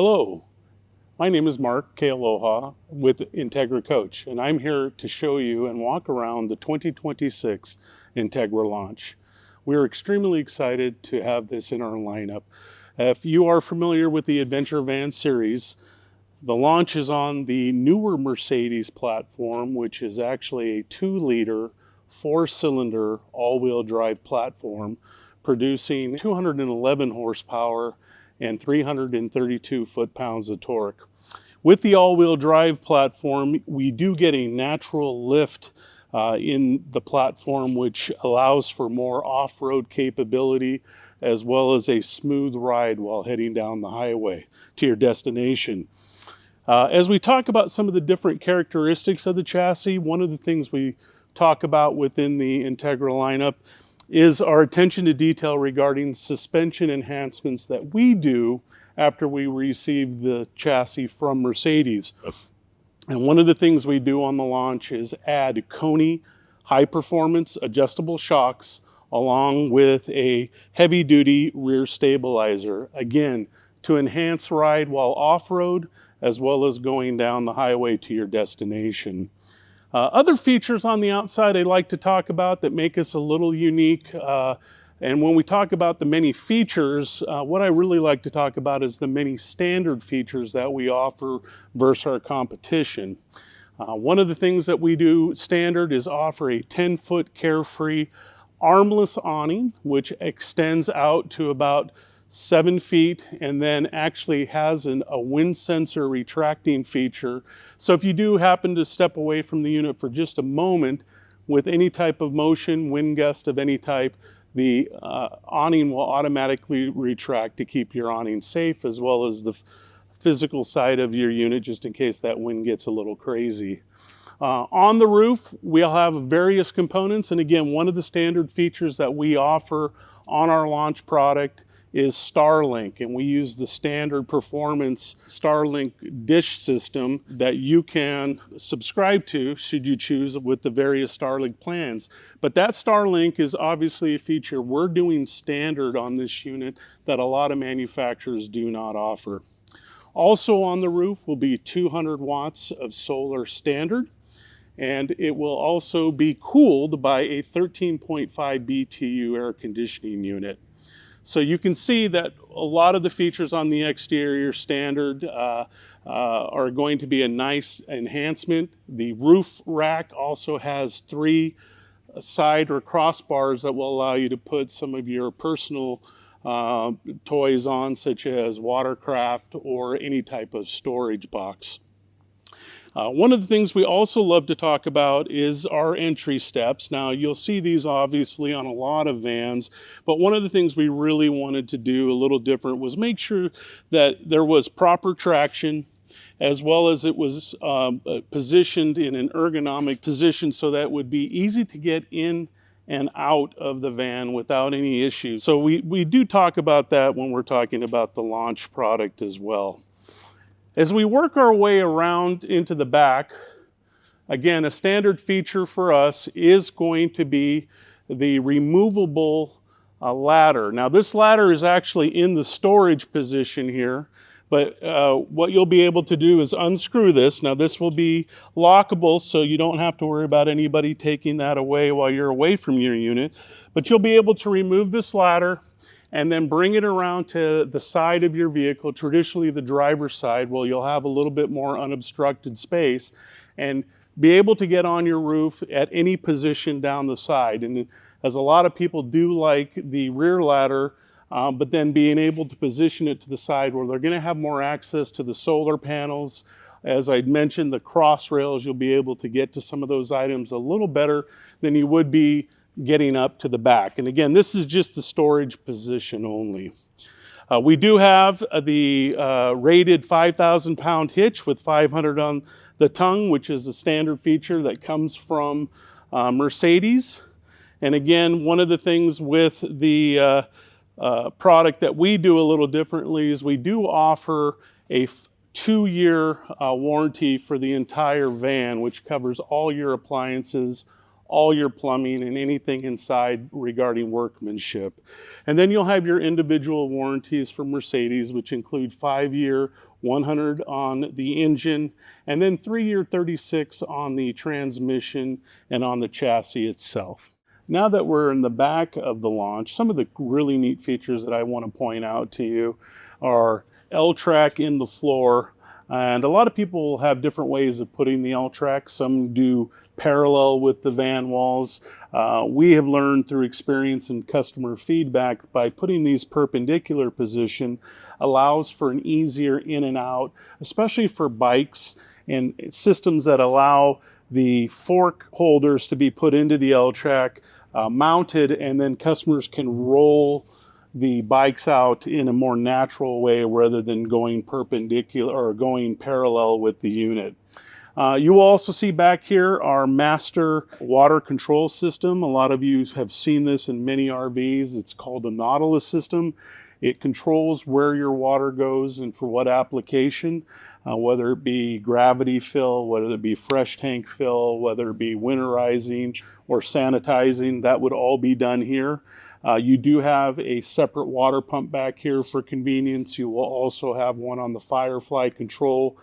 Hello, my name is Mark Kealoha with Entegra Coach, and I'm here to show you and walk around the 2026 Entegra Launch. We're extremely excited to have this in our lineup. If you are familiar with the Adventure Van series, the Launch is on the newer Mercedes platform, which is actually a 2-liter, 4-cylinder, all-wheel drive platform, producing 211 horsepower and 332 foot-pounds of torque. With the all-wheel drive platform, we do get a natural lift in the platform, which allows for more off-road capability as well as a smooth ride while heading down the highway to your destination. As we talk about some of the different characteristics of the chassis, one of the things we talk about within the Entegra lineup is our attention to detail regarding suspension enhancements that we do after we receive the chassis from Mercedes. And one of the things we do on the Launch is add Koni high-performance adjustable shocks along with a heavy-duty rear stabilizer, again, to enhance ride while off-road as well as going down the highway to your destination. Other features on the outside I'd like to talk about that make us a little unique. And when we talk about the many features, what I really like to talk about is the many standard features that we offer versus our competition. One of the things that we do standard is offer a 10-foot carefree armless awning, which extends out to about 7 feet and then actually has a wind sensor retracting feature. So if you do happen to step away from the unit for just a moment with any type of motion, wind gust of any type, the awning will automatically retract to keep your awning safe, as well as the physical side of your unit, just in case that wind gets a little crazy. On the roof, we'll have various components, and again, one of the standard features that we offer on our Launch product is Starlink, and we use the standard performance Starlink dish system that you can subscribe to should you choose with the various Starlink plans. But that Starlink is obviously a feature we're doing standard on this unit that a lot of manufacturers do not offer. Also on the roof will be 200 watts of solar standard, and it will also be cooled by a 13.5 BTU air conditioning unit. So you can see that a lot of the features on the exterior standard are going to be a nice enhancement. The roof rack also has 3 side or crossbars that will allow you to put some of your personal toys on, such as watercraft or any type of storage box. One of the things we also love to talk about is our entry steps. Now, you'll see these obviously on a lot of vans, but one of the things we really wanted to do a little different was make sure that there was proper traction, as well as it was positioned in an ergonomic position so that it would be easy to get in and out of the van without any issues. So we do talk about that when we're talking about the Launch product as well. As we work our way around into the back, again, a standard feature for us is going to be the removable ladder. Now, this ladder is actually in the storage position here, but what you'll be able to do is unscrew this. Now, this will be lockable, so you don't have to worry about anybody taking that away while you're away from your unit, but you'll be able to remove this ladder and then bring it around to the side of your vehicle, traditionally the driver's side, where you'll have a little bit more unobstructed space, and be able to get on your roof at any position down the side. And as a lot of people do like the rear ladder, but then being able to position it to the side where they're gonna have more access to the solar panels. As I'd mentioned, the cross rails, you'll be able to get to some of those items a little better than you would be getting up to the back. And again, this is just the storage position only. We do have the rated 5,000 pound hitch with 500 on the tongue, which is a standard feature that comes from Mercedes. And again, one of the things with the product that we do a little differently is we do offer a 2-year warranty for the entire van, which covers all your appliances, all your plumbing and anything inside regarding workmanship. And then you'll have your individual warranties from Mercedes, which include 5-year 100 on the engine, and then 3-year 36 on the transmission and on the chassis itself. Now that we're in the back of the Launch, some of the really neat features that I want to point out to you are L-track in the floor. And a lot of people have different ways of putting the L-track. Some do parallel with the van walls. We have learned through experience and customer feedback by putting these perpendicular position allows for an easier in and out, especially for bikes and systems that allow the fork holders to be put into the L-track, mounted, and then customers can roll the bikes out in a more natural way rather than going perpendicular or going parallel with the unit. You will also see back here our master water control system. A lot of you have seen this in many RVs. It's called the Nautilus system. It controls where your water goes and for what application, whether it be gravity fill, whether it be fresh tank fill, whether it be winterizing or sanitizing. That would all be done here. You do have a separate water pump back here for convenience. You will also have one on the Firefly control.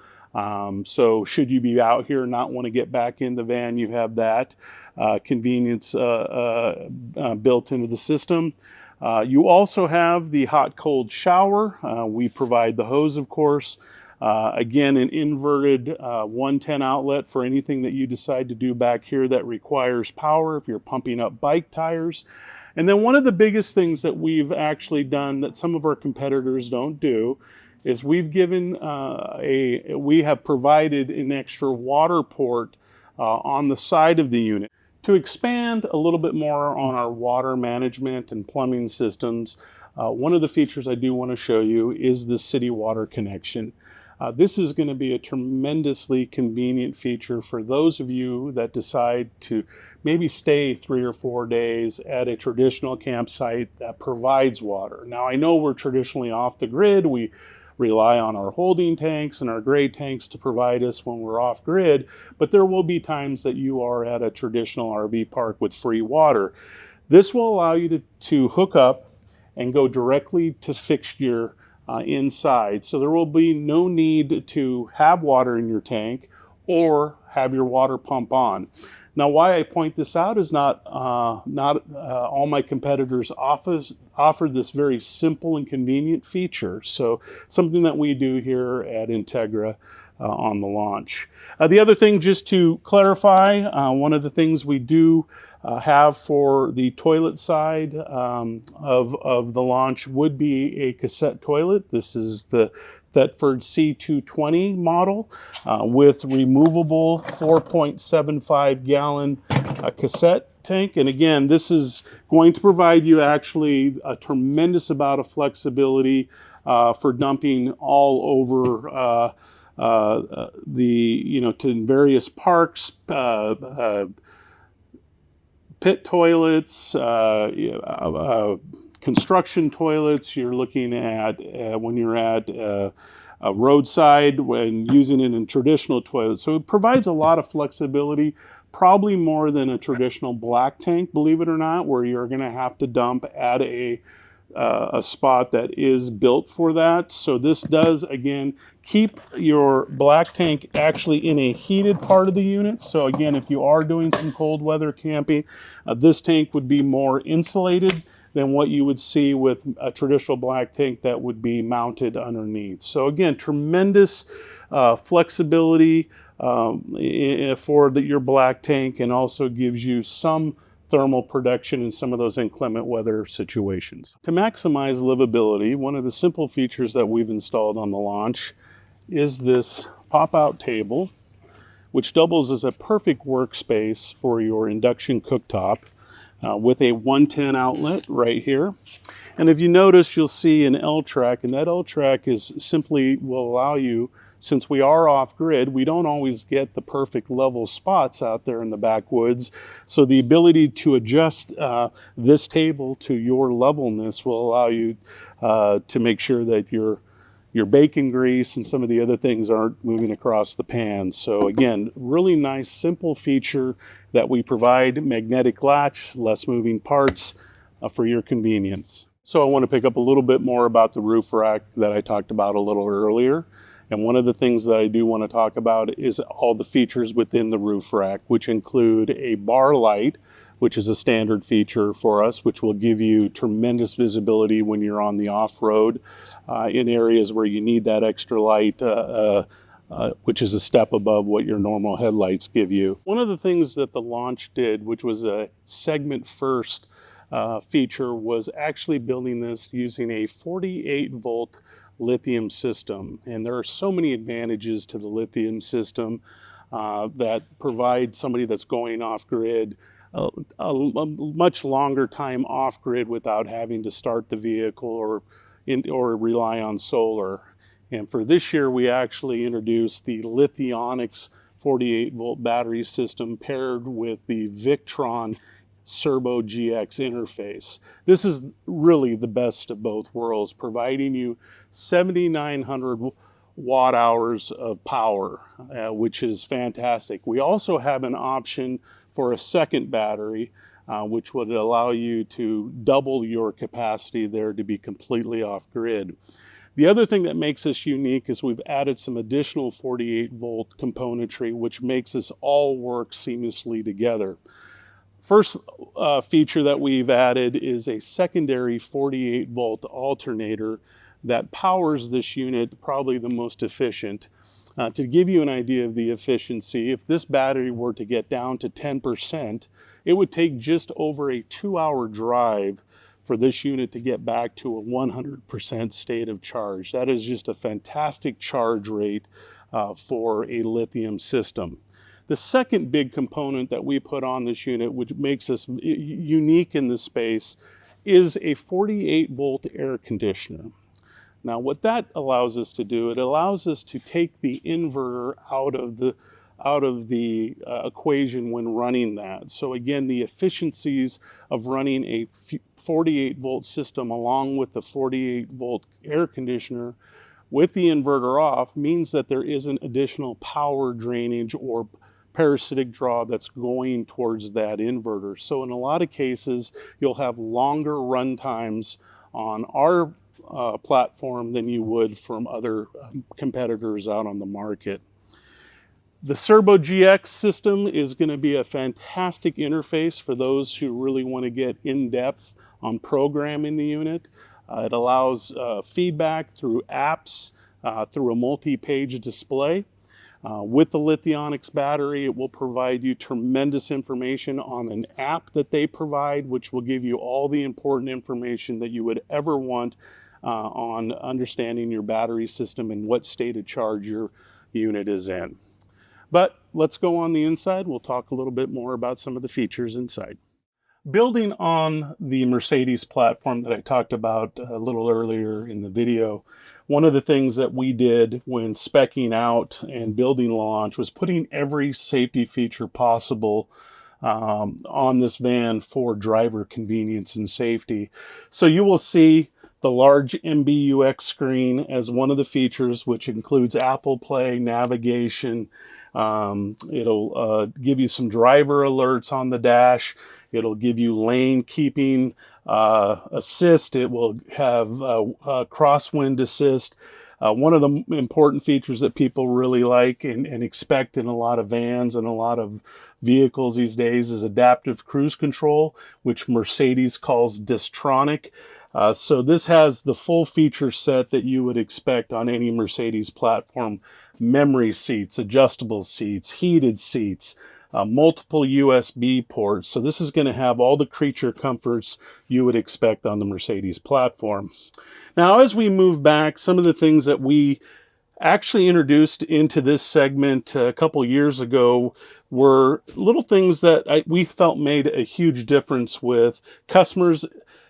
So should you be out here and not want to get back in the van, you have that convenience built into the system. You also have the hot-cold shower. We provide the hose, of course. Again, an inverted 110 outlet for anything that you decide to do back here that requires power if you're pumping up bike tires. And then one of the biggest things that we've actually done that some of our competitors don't do is we have provided an extra water port on the side of the unit. To expand a little bit more on our water management and plumbing systems, one of the features I do want to show you is the city water connection. This is going to be a tremendously convenient feature for those of you that decide to maybe stay 3 or 4 days at a traditional campsite that provides water. Now, I know we're traditionally off the grid. We rely on our holding tanks and our gray tanks to provide us when we're off grid, but there will be times that you are at a traditional RV park with free water. This will allow you to hook up and go directly to fixture inside. So there will be no need to have water in your tank or have your water pump on. Now, why I point this out is not all my competitors offer this very simple and convenient feature. So something that we do here at Entegra on the Launch. The other thing, just to clarify, one of the things we do have for the toilet side of the Launch would be a cassette toilet. This is the Thetford C220 model with removable 4.75 gallon cassette tank. And again, this is going to provide you actually a tremendous amount of flexibility for dumping all over to various parks, pit toilets, construction toilets. You're looking at when you're at a roadside when using it in traditional toilets. So it provides a lot of flexibility, probably more than a traditional black tank, believe it or not, where you're going to have to dump at a spot that is built for that. So this does, again, keep your black tank actually in a heated part of the unit. So again, if you are doing some cold weather camping, this tank would be more insulated than what you would see with a traditional black tank that would be mounted underneath. So again, tremendous flexibility for your black tank, and also gives you some thermal protection in some of those inclement weather situations. To maximize livability, one of the simple features that we've installed on the Launch is this pop-out table, which doubles as a perfect workspace for your induction cooktop with a 110 outlet right here. And if you notice, you'll see an L-track, and that L-track is simply will allow you, since we are off grid, we don't always get the perfect level spots out there in the backwoods. So the ability to adjust this table to your levelness will allow you to make sure that you're your bacon grease and some of the other things aren't moving across the pan. So again, really nice, simple feature that we provide. Magnetic latch, less moving parts for your convenience. So I want to pick up a little bit more about the roof rack that I talked about a little earlier. And one of the things that I do want to talk about is all the features within the roof rack, which include a bar light, which is a standard feature for us, which will give you tremendous visibility when you're on the off-road in areas where you need that extra light, which is a step above what your normal headlights give you. One of the things that the Launch did, which was a segment first feature, was actually building this using a 48 volt lithium system. And there are so many advantages to the lithium system that provide somebody that's going off grid a much longer time off grid without having to start the vehicle or rely on solar. And for this year, we actually introduced the Lithionics 48 volt battery system paired with the Victron Serbo GX interface. This is really the best of both worlds, providing you 7,900 watt hours of power, which is fantastic. We also have an option for a second battery, which would allow you to double your capacity there to be completely off grid. The other thing that makes us unique is we've added some additional 48 volt componentry, which makes this all work seamlessly together. First feature that we've added is a secondary 48 volt alternator that powers this unit probably the most efficient. To give you an idea of the efficiency, if this battery were to get down to 10%, it would take just over a 2-hour drive for this unit to get back to a 100% state of charge. That is just a fantastic charge rate for a lithium system. The second big component that we put on this unit, which makes us unique in this space, is a 48 volt air conditioner. Now what that allows us to do, it allows us to take the inverter out of the equation when running that. So again, the efficiencies of running a 48 volt system along with the 48 volt air conditioner with the inverter off means that there isn't additional power drainage or parasitic draw that's going towards that inverter. So in a lot of cases, you'll have longer run times on our platform than you would from other competitors out on the market. The Serbo GX system is going to be a fantastic interface for those who really want to get in depth on programming the unit. It allows feedback through apps, through a multi-page display. With the Lithionics battery, it will provide you tremendous information on an app that they provide, which will give you all the important information that you would ever want on understanding your battery system and what state of charge your unit is in. But let's go on the inside. We'll talk a little bit more about some of the features inside. Building on the Mercedes platform that I talked about a little earlier in the video, one of the things that we did when speccing out and building Launch was putting every safety feature possible on this van for driver convenience and safety. So you will see the large MBUX screen as one of the features, which includes Apple Play, navigation. It'll give you some driver alerts on the dash. It'll give you lane keeping assist. It will have crosswind assist. One of the important features that people really like and expect in a lot of vans and a lot of vehicles these days is adaptive cruise control, which Mercedes calls Distronic. So this has the full feature set that you would expect on any Mercedes platform. Memory seats, adjustable seats, heated seats, multiple USB ports. So this is going to have all the creature comforts you would expect on the Mercedes platform. Now, as we move back, some of the things that we actually introduced into this segment a couple years ago were little things that we felt made a huge difference with customers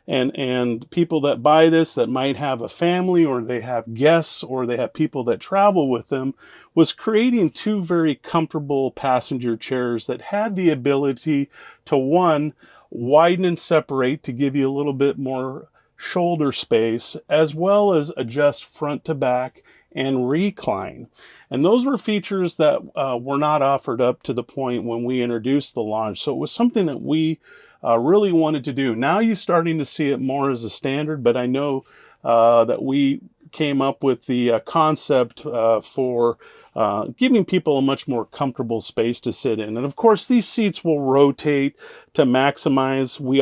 and people that buy this that might have a family, or they have guests, or they have people that travel with them, was creating two very comfortable passenger chairs that had the ability to, one, widen and separate to give you a little bit more shoulder space, as well as adjust front to back and recline. And those were features that were not offered up to the point when we introduced the Launch. So it was something that we really wanted to do. Now you're starting to see it more as a standard, but I know that we came up with the concept for giving people a much more comfortable space to sit in. And of course, these seats will rotate to maximize. We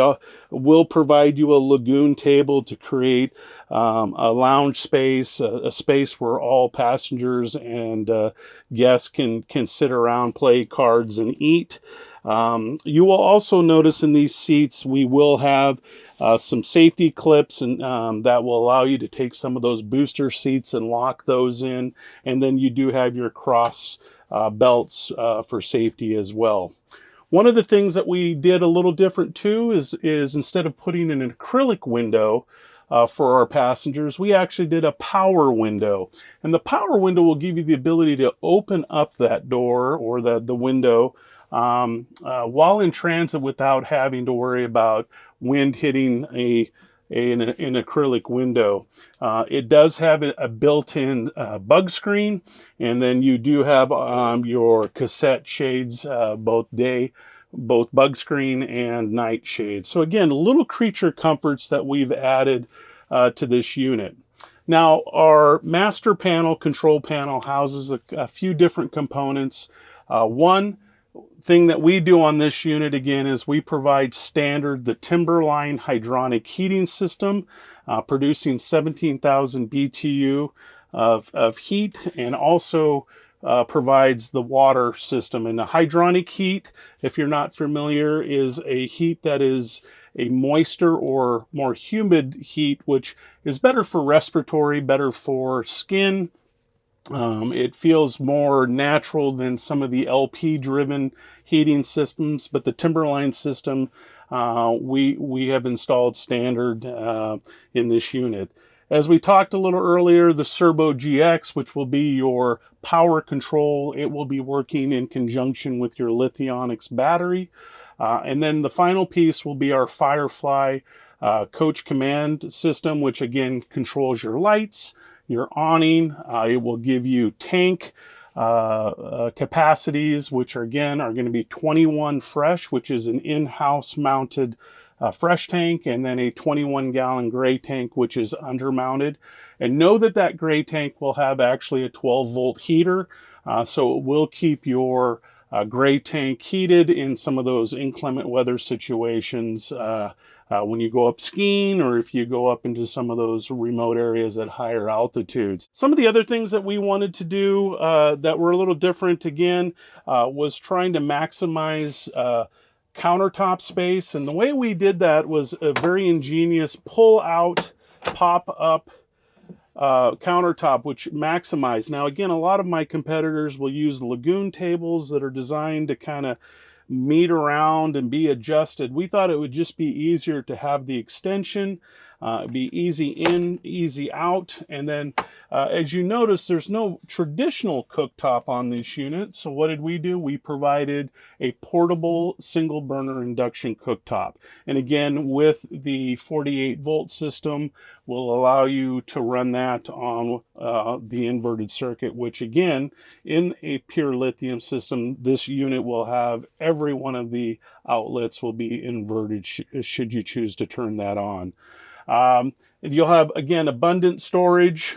will provide you a lagoon table to create a lounge space, a space where all passengers and guests can sit around, play cards, and eat. You will also notice in these seats we will have some safety clips, and that will allow you to take some of those booster seats and lock those in. And then you do have your cross belts for safety as well. One of the things that we did a little different too is instead of putting in an acrylic window for our passengers, we actually did a power window. And the power window will give you the ability to open up that door or the window while in transit without having to worry about wind hitting an acrylic window. It does have a built-in bug screen, and then you do have your cassette shades, both bug screen and night shades. So again, little creature comforts that we've added to this unit. Now, our master panel, control panel, houses a few different components. One thing that we do on this unit again is we provide standard the Timberline hydronic heating system, producing 17,000 BTU of heat, and also provides the water system. And the hydronic heat, if you're not familiar, is a heat that is a moister or more humid heat, which is better for respiratory, better for skin. It feels more natural than some of the LP-driven heating systems, but the Timberline system we have installed standard in this unit. As we talked a little earlier, the Serbo GX, which will be your power control, it will be working in conjunction with your Lithionics battery. And then the final piece will be our Firefly coach command system, which again controls your lights, your awning. It will give you tank capacities, which are going to be 21 fresh, which is an in-house mounted fresh tank, and then a 21-gallon gray tank, which is undermounted. And know that that gray tank will have actually a 12-volt heater, so it will keep your gray tank heated in some of those inclement weather situations when you go up skiing, or if you go up into some of those remote areas at higher altitudes. Some of the other things that we wanted to do that were a little different again was trying to maximize countertop space. And the way we did that was a very ingenious pull out, pop up countertop, which maximize. Now again, a lot of my competitors will use lagoon tables that are designed to kind of meet around and be adjusted. We thought it would just be easier to have the extension, be easy in, easy out. And then as you notice, there's no traditional cooktop on this unit. So what did we do? We provided a portable single burner induction cooktop. And again, with the 48-volt system, will allow you to run that on the inverted circuit, which again, in a pure lithium system, this unit will have every one of the outlets will be inverted should you choose to turn that on. You'll have, again, abundant storage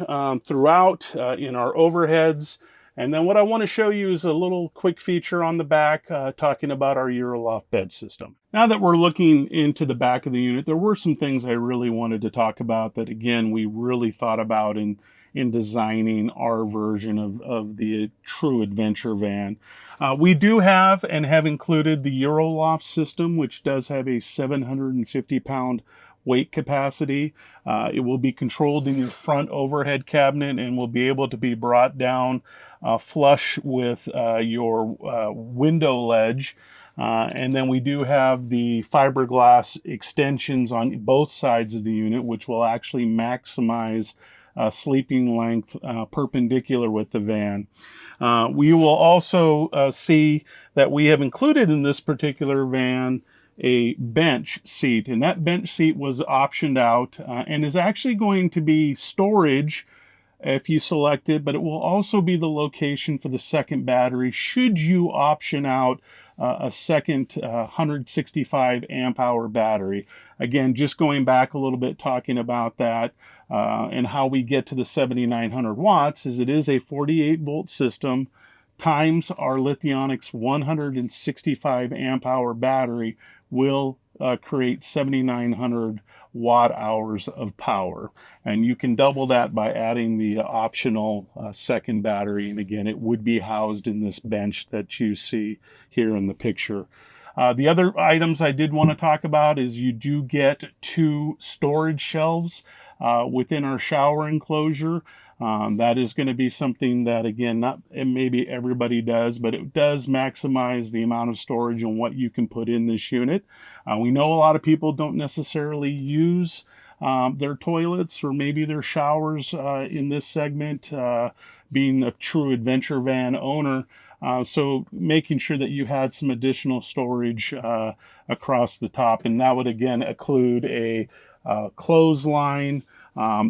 throughout in our overheads. And then what I want to show you is a little quick feature on the back talking about our Euroloft bed system. Now that we're looking into the back of the unit, there were some things I really wanted to talk about that, again, we really thought about in designing our version of the true adventure van. We do have and have included the Euroloft system, which does have a 750-pound weight capacity. It will be controlled in your front overhead cabinet and will be able to be brought down flush with your window ledge. And then we do have the fiberglass extensions on both sides of the unit, which will actually maximize sleeping length perpendicular with the van. We will also see that we have included in this particular van a bench seat, and that bench seat was optioned out and is actually going to be storage if you select it, but it will also be the location for the second battery should you option out a second 165 amp hour battery. Again, just going back a little bit, talking about that and how we get to the 7,900 watts is it is a 48 volt system times our Lithionics 165 amp hour battery will create 7,900 watt hours of power, and you can double that by adding the optional second battery, and again it would be housed in this bench that you see here in the picture. The other items I did want to talk about is you do get 2 storage shelves within our shower enclosure. That is going to be something that, again, not maybe everybody does, but it does maximize the amount of storage and what you can put in this unit. We know a lot of people don't necessarily use their toilets or maybe their showers in this segment, being a true adventure van owner. So making sure that you had some additional storage across the top, and that would again include a clothesline.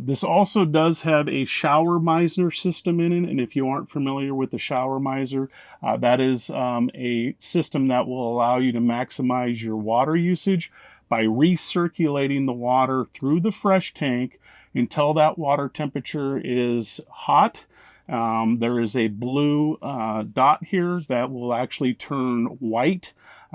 This also does have a shower miser system in it, and if you aren't familiar with the shower miser, that is a system that will allow you to maximize your water usage by recirculating the water through the fresh tank until that water temperature is hot. There is a blue dot here that will actually turn white,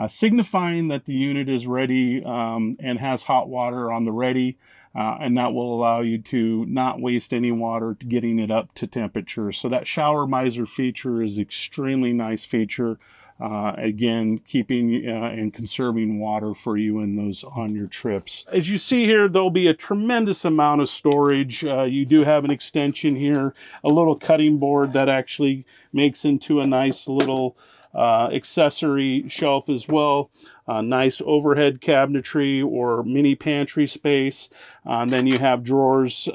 signifying that the unit is ready and has hot water on the ready, and that will allow you to not waste any water getting it up to temperature. So that shower miser feature is extremely nice feature. Again, keeping and conserving water for you in those on your trips. As you see here, there'll be a tremendous amount of storage. You do have an extension here, a little cutting board that actually makes into a nice little accessory shelf as well. Nice overhead cabinetry or mini pantry space. Then you have drawers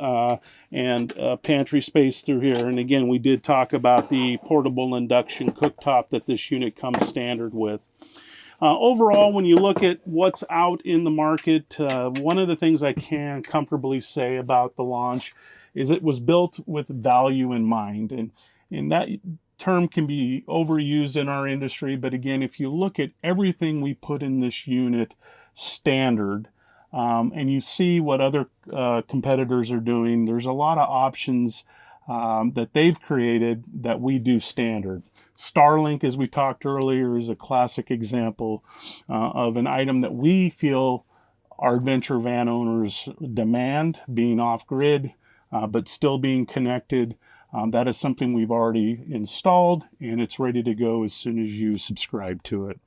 and pantry space through here. And again, we did talk about the portable induction cooktop that this unit comes standard with. Overall, when you look at what's out in the market, one of the things I can comfortably say about the Launch is it was built with value in mind. And that term can be overused in our industry, but again, if you look at everything we put in this unit standard, and you see what other competitors are doing, there's a lot of options that they've created that we do standard. Starlink, as we talked earlier, is a classic example of an item that we feel our adventure van owners demand, being off-grid, but still being connected. That is something we've already installed, and it's ready to go as soon as you subscribe to it.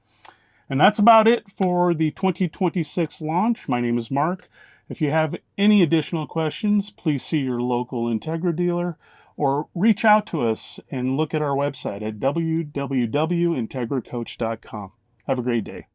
And that's about it for the 2026 Launch. My name is Mark. If you have any additional questions, please see your local Entegra dealer or reach out to us and look at our website at www.integracoach.com. Have a great day.